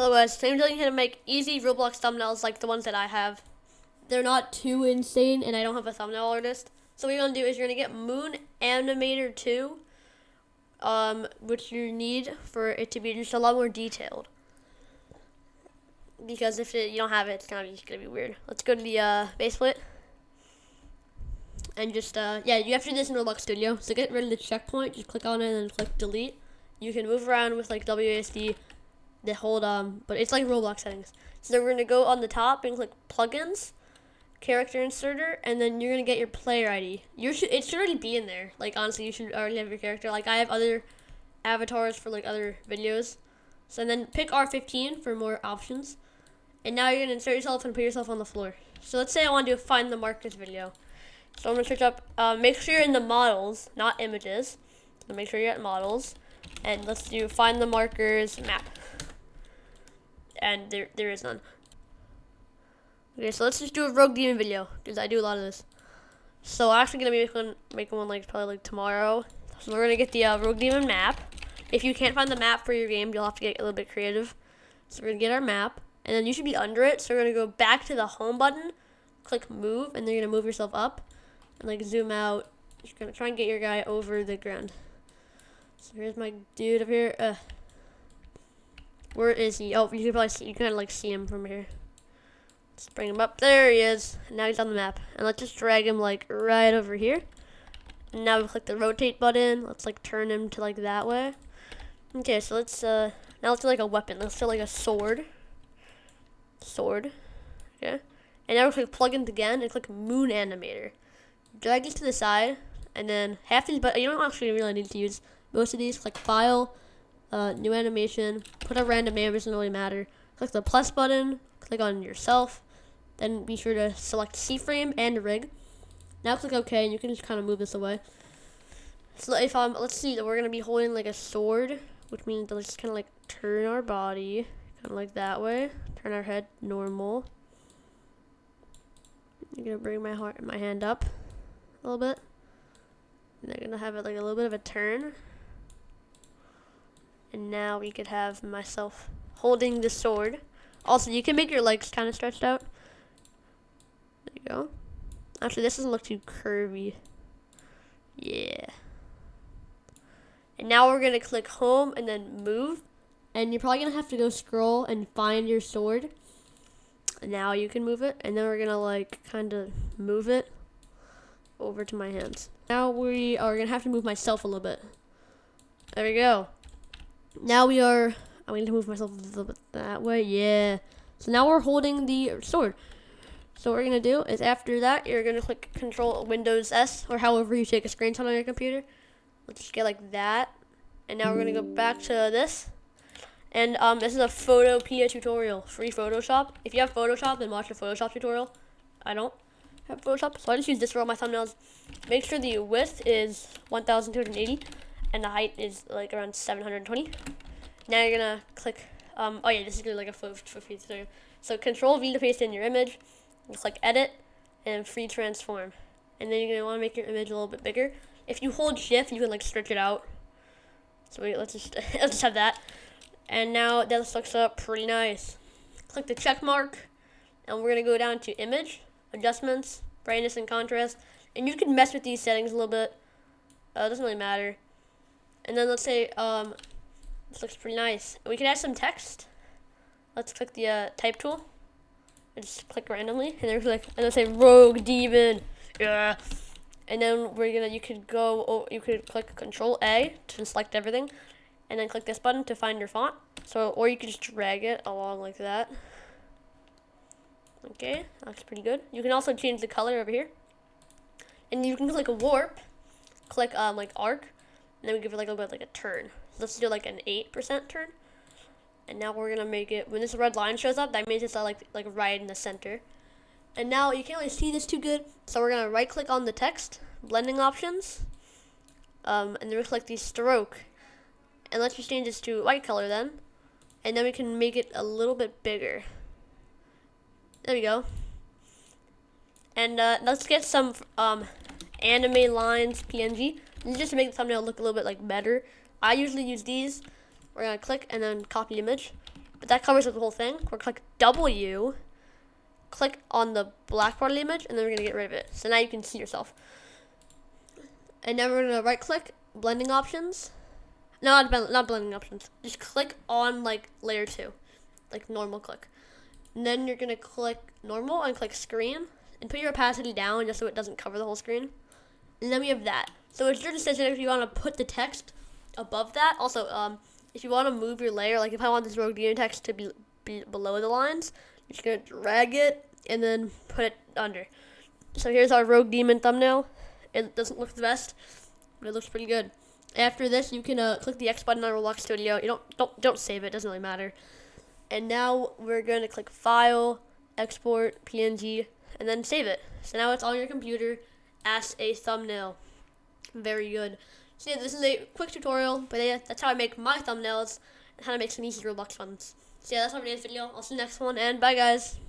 Hello guys, today I'm telling you how to make easy Roblox thumbnails like the ones that I have. They're not too insane and I don't have a thumbnail artist. So what you're going to do is you're going to get Moon Animator 2, which you need for it to be just a lot more detailed. Because if you don't have it, it's going to be weird. Let's go to the base plate. And just, yeah, you have to do this in Roblox Studio. So get rid of the checkpoint, just click on it and then click delete. You can move around with like WASD. The hold but it's like Roblox settings. So we're gonna go on the top and click plugins, character inserter, and then you're gonna get your player ID. It should already be in there. Like honestly, you should already have your character. Like I have other avatars for like other videos. So then pick R15 for more options. And now you're gonna insert yourself and put yourself on the floor. So let's say I want to find the markers video. So I'm gonna search up. Make sure you're in the models, not images. So make sure you're at models, and let's do find the markers map. And there is none. Okay, so let's just do a Rogue Demon video, because I do a lot of this. So I'm actually going to be making one like probably like tomorrow. So we're going to get the Rogue Demon map. If you can't find the map for your game, you'll have to get a little bit creative. So we're going to get our map, and then you should be under it. So we're going to go back to the home button, click move, and then you're going to move yourself up, and like zoom out. You're going to try and get your guy over the ground. So here's my dude up here. Where is he? Oh, you can probably see, you can like see him from here. Let's bring him up. There he is. Now he's on the map. And let's just drag him like right over here. And now we click the rotate button. Let's like turn him to like that way. Okay, so let's now let's do like a weapon. Let's do like a sword. Sword. Okay. And now we click plugins again and click Moon Animator. Drag it to the side, and then half these, but you don't actually really need to use most of these. Click file. New animation, put a random name, doesn't really matter. Click the plus button, click on yourself, then be sure to select C-frame and rig. Now click OK, and you can just kind of move this away. So if let's see, we're gonna be holding like a sword, which means let's just kind of like turn our body, kind of like that way, turn our head normal. I'm gonna bring my hand up a little bit, and I'm gonna have it like a little bit of a turn. And now we could have myself holding the sword. Also, you can make your legs kind of stretched out. There you go. Actually, this doesn't look too curvy. Yeah. And now we're going to click home and then move. And you're probably going to have to go scroll and find your sword. And now you can move it. And then we're going to like kind of move it over to my hands. Now we are going to have to move myself a little bit. There we go. Now I'm going to move myself a little bit that way, yeah. So now we're holding the sword. So what we're going to do is after that, you're going to click Control Windows S, or however you take a screenshot on your computer. Let's just get like that. And now we're going to go back to this. And this is a Photopea tutorial, free Photoshop. If you have Photoshop, then watch a Photoshop tutorial. I don't have Photoshop, so I just use this for all my thumbnails. Make sure the width is 1280. And the height is like around 720. Now you're gonna click, oh yeah, this is gonna be like a photo tutorial. So Control V to paste in your image, and click edit, and free transform. And then you're gonna wanna make your image a little bit bigger. If you hold shift, you can like stretch it out. So let's just have that. And now that looks up pretty nice. Click the check mark, and we're gonna go down to image, adjustments, brightness and contrast. And you can mess with these settings a little bit. It doesn't really matter. And then let's say, this looks pretty nice. We can add some text. Let's click the type tool. And just click randomly. And then we're like, and let's say Rogue Demon. Yeah. And then you could click Control A to select everything. And then click this button to find your font. Or you could just drag it along like that. Okay, that looks pretty good. You can also change the color over here. And you can click a warp. Click like arc. And then we give it like a little bit like a turn. So let's do like an 8% turn. And now we're gonna make it, when this red line shows up, that means it's like right in the center. And now you can't really see this too good, so we're gonna right click on the text, blending options, and then we click the stroke. And let's just change this to white color then. And then we can make it a little bit bigger. There we go. And let's get some anime lines PNG. Just to make the thumbnail look a little bit like better. I usually use these. We're gonna click and then copy image. but that covers the whole thing. We're click W, click on the black part of the image, and then we're gonna get rid of it. So now you can see yourself. And then we're gonna right click, blending options. No, not blending options. Just click on like layer 2, like normal click. And then you're gonna click normal and click screen and put your opacity down just so it doesn't cover the whole screen. And then we have that. So it's your decision if you want to put the text above that. Also, if you want to move your layer, like if I want this rogue demon text to be below the lines, you're just gonna drag it and then put it under. So here's our rogue demon thumbnail. It doesn't look the best, but it looks pretty good. After this, you can click the X button on Roblox Studio. You don't save it. Doesn't really matter. And now we're gonna click File, Export, PNG, and then save it. So now it's on your computer as a thumbnail. Very good. So yeah, this is a quick tutorial, but yeah, that's how I make my thumbnails and how to make some easy Roblox ones. So yeah, that's all for today's video. I'll see you next one, and bye guys.